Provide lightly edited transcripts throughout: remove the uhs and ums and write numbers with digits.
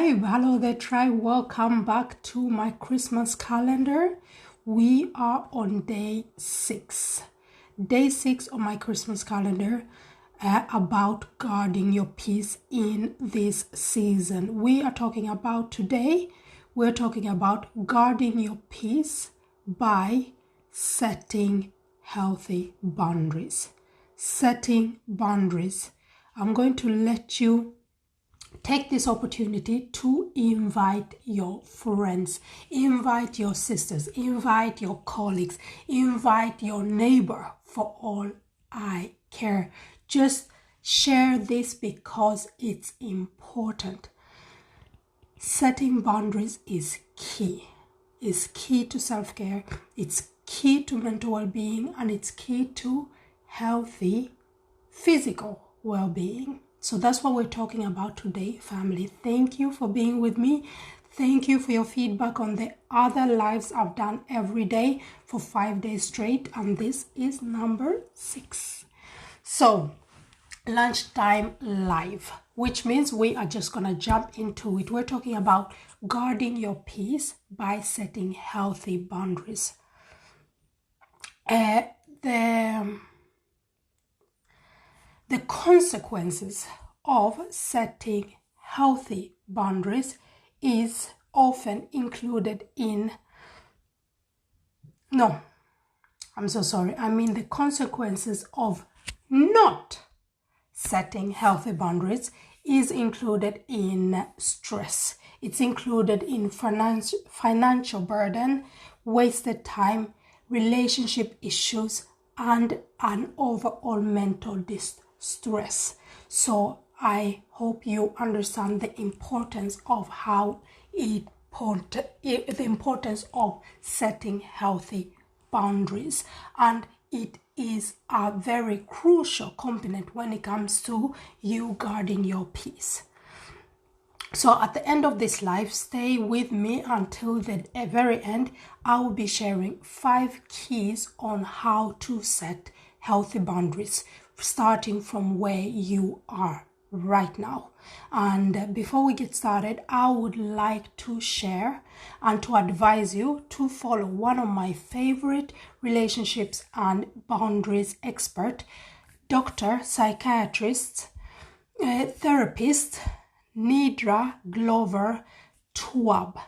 tribe. Hello there, tribe. Welcome back to my Christmas calendar. We are on day 6. Day 6 on my Christmas calendar about guarding your peace in this season. We're talking about guarding your peace by setting healthy boundaries. Setting boundaries. I'm going to let you take this opportunity to invite your friends, invite your sisters, invite your colleagues, invite your neighbor. For all I care, just share this because it's important. Setting boundaries is key. It's key to self-care, it's key to mental well-being, and it's key to healthy physical well-being. So that's what we're talking about today, family. Thank you for being with me. Thank you for your feedback on the other lives I've done every day for 5 days straight. And this is number 6. So, lunchtime live, which means we are just going to jump into it. We're talking about guarding your peace by setting healthy boundaries. The consequences of setting healthy boundaries is often included in... the consequences of not setting healthy boundaries is included in stress. It's included in financial burden, wasted time, relationship issues, and an overall mental distress. So I hope you understand the importance of the importance of setting healthy boundaries, and it is a very crucial component when it comes to you guarding your peace. So at the end of this live, stay with me until the very end. I will be sharing 5 keys on how to set healthy boundaries, starting from where you are right now. And before we get started, I would like to share and to advise you to follow one of my favorite relationships and boundaries expert, doctor, psychiatrist, therapist, Nidra Glover Tawwab,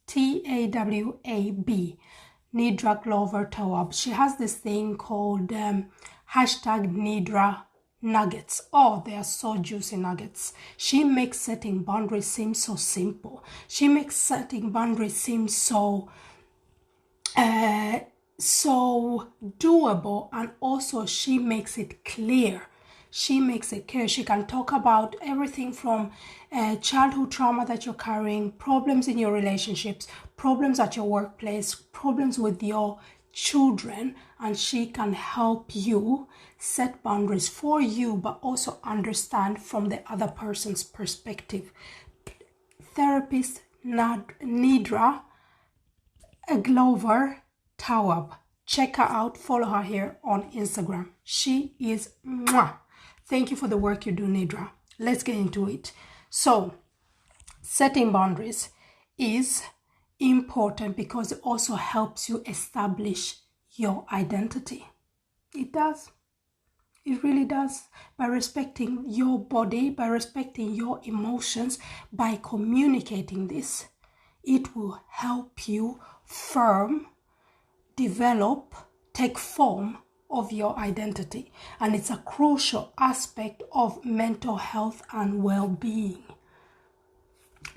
T-A-W-A-B, Nidra Glover Tawwab. She has this thing called #Nidra Nuggets. Oh, they are so juicy nuggets. She makes setting boundaries seem so simple. She makes setting boundaries seem so doable, and also she makes it clear. She can talk about everything from childhood trauma that you're carrying, problems in your relationships, problems at your workplace, problems with your children, and she can help you set boundaries for you, but also understand from the other person's perspective. Therapist Nidra Glover Tawwab. Check her out. Follow her here on Instagram. She is mwah. Thank you for the work you do, Nidra. Let's get into it. So, setting boundaries is important because it also helps you establish your identity. It does. It really does. By respecting your body, by respecting your emotions, by communicating this, it will help you develop, take form of your identity. And it's a crucial aspect of mental health and well-being.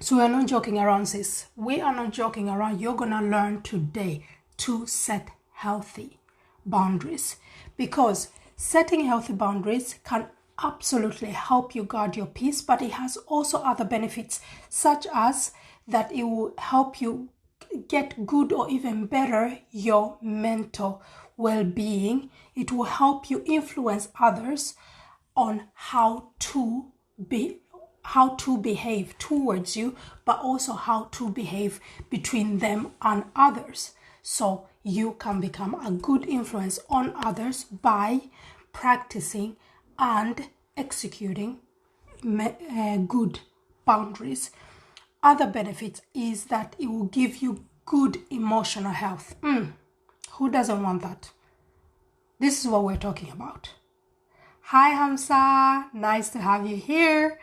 So we're not joking around, sis. We are not joking around. You're going to learn today to set healthy boundaries, because setting healthy boundaries can absolutely help you guard your peace, but it has also other benefits, such as that it will help you get good or even better your mental well-being. It will help you influence others on how to behave towards you, but also how to behave between them and others. So you can become a good influence on others by practicing and executing good boundaries. Other benefits is that it will give you good emotional health. Who doesn't want that? This is what we're talking about. Hi Hamza, nice to have you here.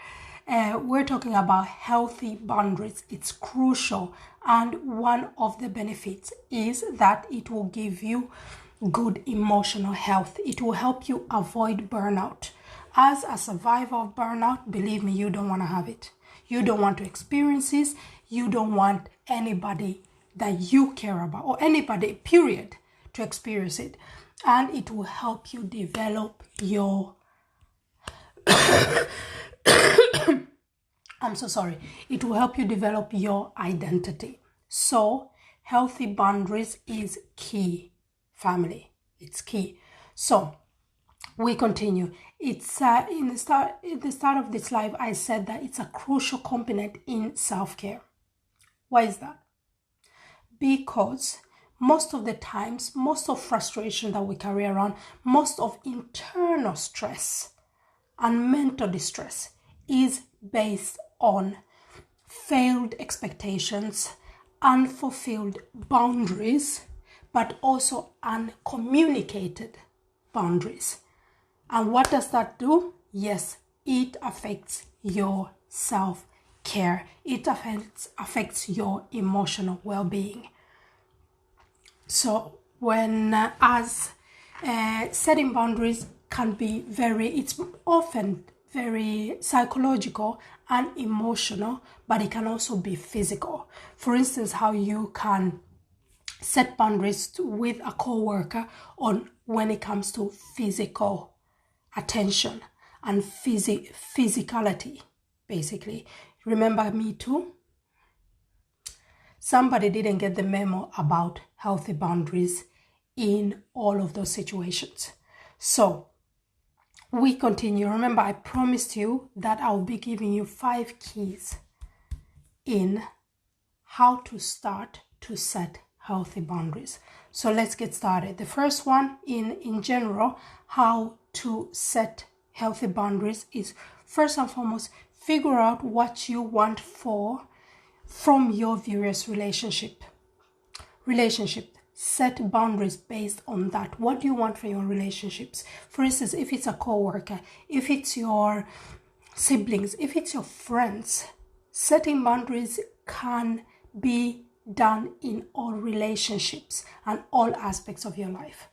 We're talking about healthy boundaries. It's crucial, and one of the benefits is that it will give you good emotional health. It will help you avoid burnout. As a survivor of burnout, believe me, you don't want to have it. You don't want to experience this. You don't want anybody that you care about, or anybody, period, to experience it. And it will help you develop your I'm so sorry. It will help you develop your identity. So, healthy boundaries is key, family. It's key. So, we continue. It's at the start of this live, I said that it's a crucial component in self-care. Why is that? Because most of the times, most of frustration that we carry around, most of internal stress and mental distress is based on failed expectations, unfulfilled boundaries, but also uncommunicated boundaries. And what does that do? Yes, it affects your self-care. It affects your emotional well-being. So setting boundaries can be it's often very psychological and emotional, but it can also be physical. For instance, how you can set boundaries with a co-worker on when it comes to physical attention and physicality, basically. Remember Me Too? Somebody didn't get the memo about healthy boundaries in all of those situations. So we continue. Remember, I promised you that I'll be giving you 5 keys in how to start to set healthy boundaries. So let's get started. The first one in general, how to set healthy boundaries is, first and foremost, figure out what you want from your various relationship. Set boundaries based on that. What do you want from your relationships? For instance, if it's a co-worker, if it's your siblings, if it's your friends, setting boundaries can be done in all relationships and all aspects of your life.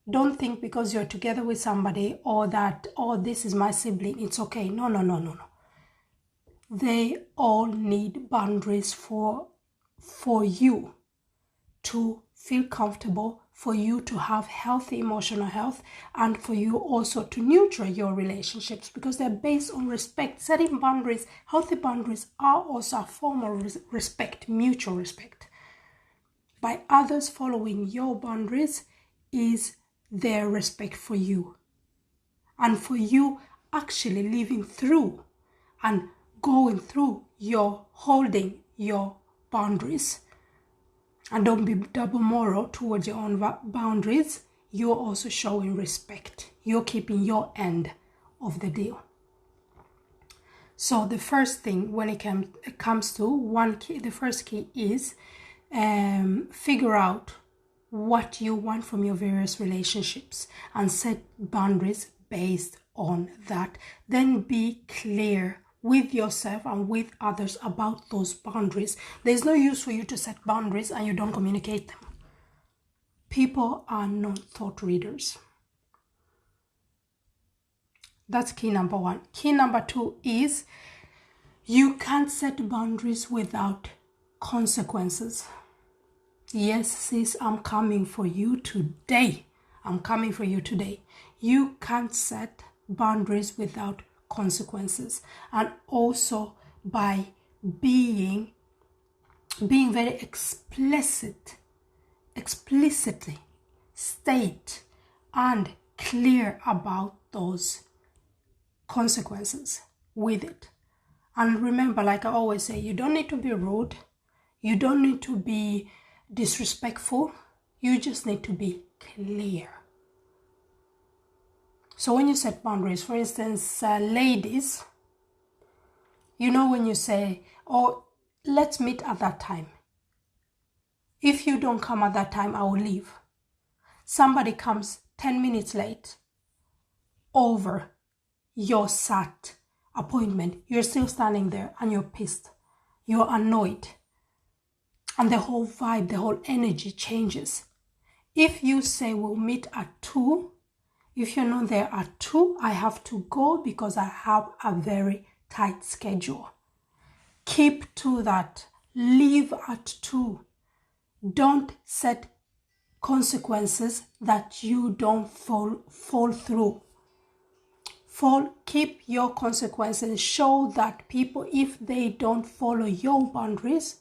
Don't think because you're together with somebody or this is my sibling, it's okay. No. They all need boundaries for you to feel comfortable, for you to have healthy emotional health, and for you also to nurture your relationships, because they're based on respect. Setting boundaries, healthy boundaries, are also a form of respect, mutual respect. By others following your boundaries is their respect for you, and for you actually living through and going through your holding your boundaries. And don't be double moral towards your own boundaries. You're also showing respect. You're keeping your end of the deal. So the first thing when it comes to the first key is figure out what you want from your various relationships and set boundaries based on that. Then be clear with yourself and with others about those boundaries. There's no use for you to set boundaries and you don't communicate them. People are not thought readers. That's key number 1. Key number 2 is you can't set boundaries without consequences. Yes, sis, I'm coming for you today. You can't set boundaries without consequences, and also by being very explicitly state and clear about those consequences with it. And remember, like I always say, you don't need to be rude, you don't need to be disrespectful, you just need to be clear. So when you set boundaries, for instance, ladies, You know, when you say, oh, let's meet at that time. If you don't come at that time, I will leave. Somebody comes 10 minutes late over your set appointment. You're still standing there and you're pissed. You're annoyed. And the whole vibe, the whole energy changes. If you say we'll meet at 2, if you're not there at 2, I have to go because I have a very tight schedule. Keep to that. Leave at 2. Don't set consequences that you don't fall through. Keep your consequences. Show that people, if they don't follow your boundaries,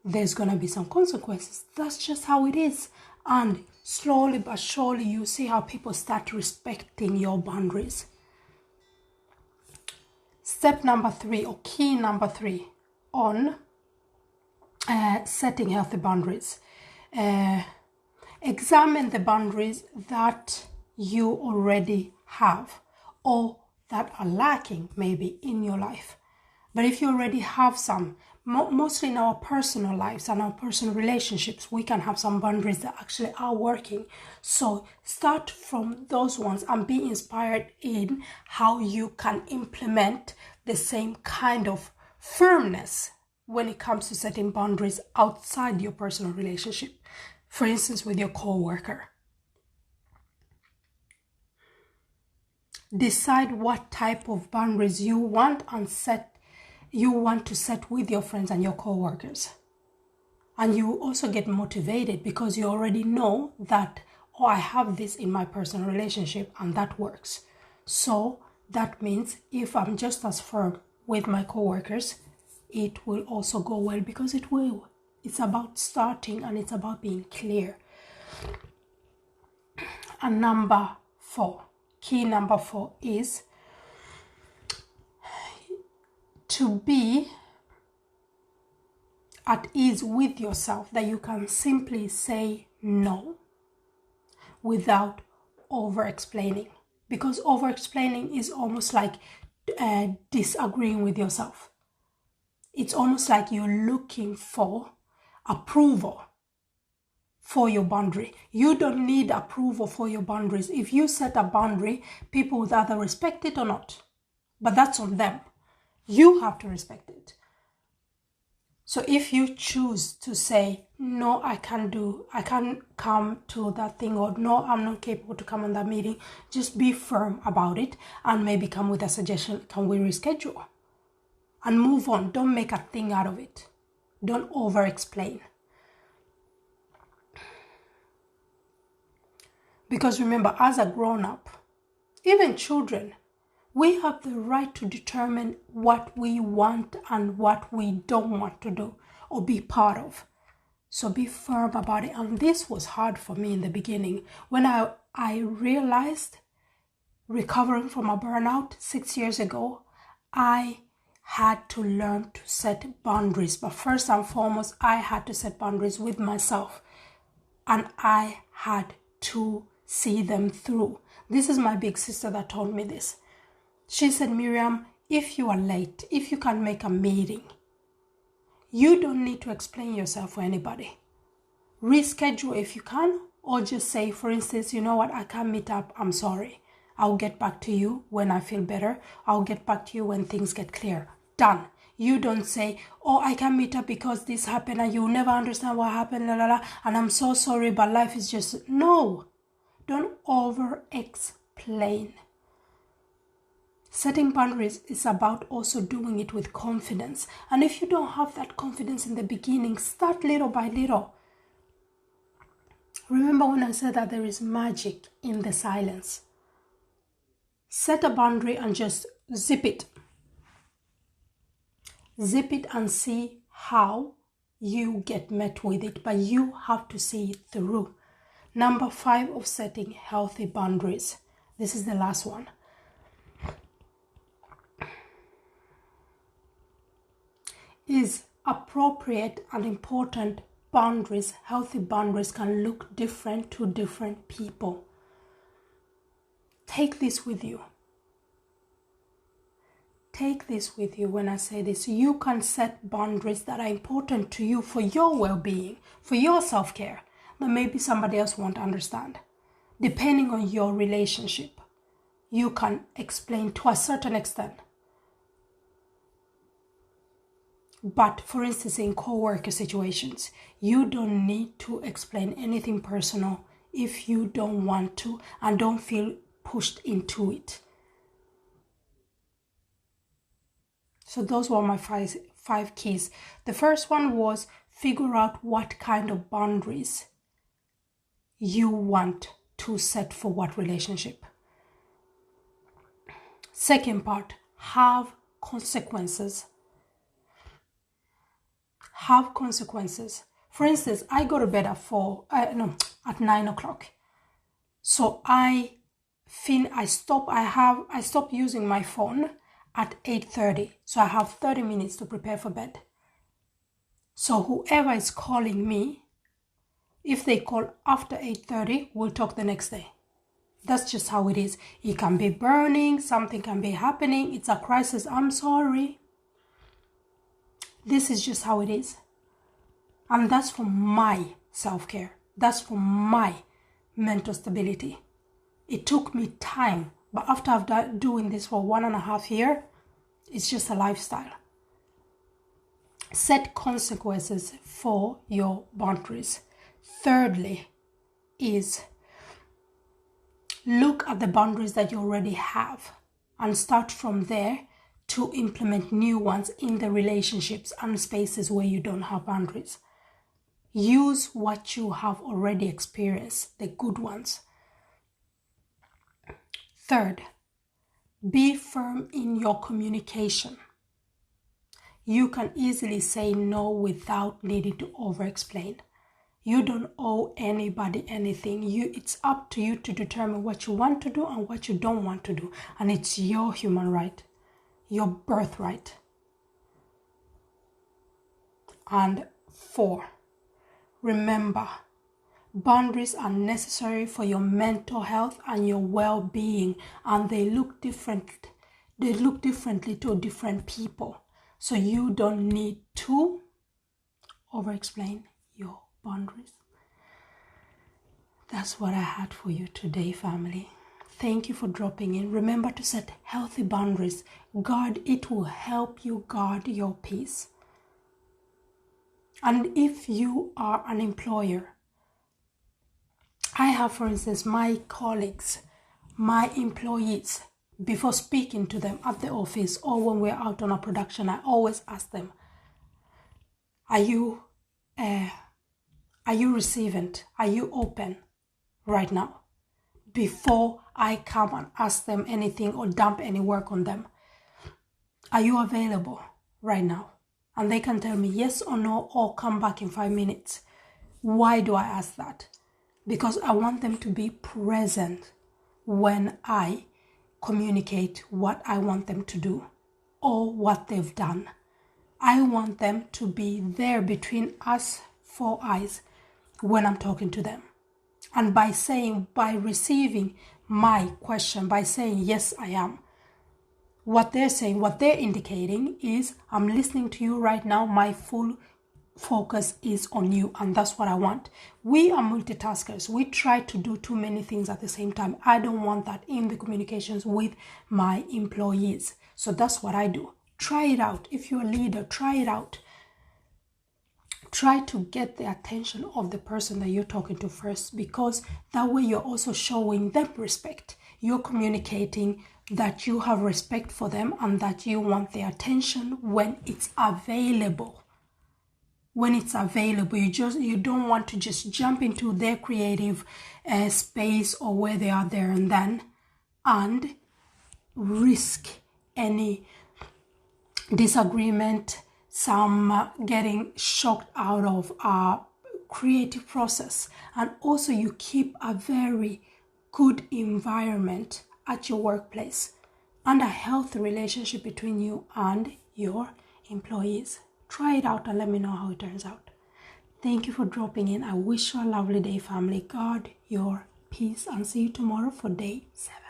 there's going to be some consequences. That's just how it is. And slowly but surely, you see how people start respecting your boundaries. Step number 3, or key number 3 on setting healthy boundaries. Examine the boundaries that you already have or that are lacking maybe in your life. But if you already have some, mostly in our personal lives and our personal relationships, we can have some boundaries that actually are working. So start from those ones and be inspired in how you can implement the same kind of firmness when it comes to setting boundaries outside your personal relationship. For instance, with your co-worker. Decide what type of boundaries you want to set with your friends and your co-workers. And you also get motivated because you already know that, oh, I have this in my personal relationship and that works. So that means if I'm just as firm with my co-workers, it will also go well because it will. It's about starting and it's about being clear. And key number 4 is to be at ease with yourself, that you can simply say no without over-explaining. Because over-explaining is almost like disagreeing with yourself. It's almost like you're looking for approval for your boundary. You don't need approval for your boundaries. If you set a boundary, people will either respect it or not. But that's on them. You have to respect it. So if you choose to say, no, I can't come to that thing, or no, I'm not capable to come on that meeting, just be firm about it and maybe come with a suggestion. Can we reschedule? And move on. Don't make a thing out of it. Don't over-explain. Because remember, as a grown-up, even children, we have the right to determine what we want and what we don't want to do or be part of. So be firm about it. And this was hard for me in the beginning. When I realized, recovering from a burnout 6 years ago, I had to learn to set boundaries. But first and foremost, I had to set boundaries with myself. And I had to see them through. This is my big sister that told me this. She said, Miriam, if you are late, if you can't make a meeting, you don't need to explain yourself for anybody. Reschedule if you can, or just say, for instance, you know what, I can't meet up, I'm sorry. I'll get back to you when I feel better. I'll get back to you when things get clear. Done. You don't say, oh, I can't meet up because this happened and you'll never understand what happened, and I'm so sorry, but life is just... No. Don't over-explain. Setting boundaries is about also doing it with confidence. And if you don't have that confidence in the beginning, start little by little. Remember when I said that there is magic in the silence? Set a boundary and just zip it. Zip it and see how you get met with it. But you have to see it through. Number 5 of setting healthy boundaries. This is the last one. Is appropriate and important boundaries. Healthy boundaries can look different to different people. Take this with you. take this with you when I say this. You can set boundaries that are important to you for your well-being, for your self-care, that maybe somebody else won't understand. Depending on your relationship, you can explain to a certain extent. But for instance, in co-worker situations, you don't need to explain anything personal if you don't want to and don't feel pushed into it. So those were my five keys. The first one was figure out what kind of boundaries you want to set for what relationship. Second part, have consequences. Have consequences. For instance, I go to bed at 9 o'clock. So I stop using my phone at 8:30. So I have 30 minutes to prepare for bed. So whoever is calling me, if they call after 8:30, we'll talk the next day. That's just how it is. It can be burning, something can be happening, it's a crisis, I'm sorry. This is just how it is. And that's for my self-care. That's for my mental stability. It took me time, but after I've doing this for 1.5 years, it's just a lifestyle. Set consequences for your boundaries. Thirdly is look at the boundaries that you already have and start from there to implement new ones in the relationships and spaces where you don't have boundaries. Use what you have already experienced, the good ones. Third, be firm in your communication. You can easily say no without needing to over-explain. You don't owe anybody anything. It's up to you to determine what you want to do and what you don't want to do. And it's your human right, your birthright. And 4, remember, boundaries are necessary for your mental health and your well-being, and they look different. They look differently to different people. So you don't need to over-explain your boundaries. That's what I had for you today, family. Thank you for dropping in. Remember to set healthy boundaries. It will help you guard your peace. And if you are an employer, I have, for instance, my colleagues, my employees, before speaking to them at the office or when we're out on a production, I always ask them, are you receiving? Are you open right now? Before I come and ask them anything or dump any work on them, are you available right now? And they can tell me yes or no, or come back in 5 minutes. Why do I ask that? Because I want them to be present when I communicate what I want them to do or what they've done. I want them to be there between us 4 eyes when I'm talking to them. And by receiving my question, by saying, yes, I am, what they're saying, what they're indicating is, I'm listening to you right now. My full focus is on you, and that's what I want. We are multitaskers. We try to do too many things at the same time. I don't want that in the communications with my employees. So that's what I do. Try it out. If you're a leader, try it out. Try to get the attention of the person that you're talking to first, because that way you're also showing them respect. You're communicating that you have respect for them and that you want their attention when it's available. When it's available, you don't want to just jump into their creative space or where they are there and then and risk any disagreement, some getting shocked out of a creative process. And also you keep a very good environment at your workplace and a healthy relationship between you and your employees. Try it out and let me know how it turns out. Thank you for dropping in. I wish you a lovely day, family. Guard your peace, and see you tomorrow for day 7.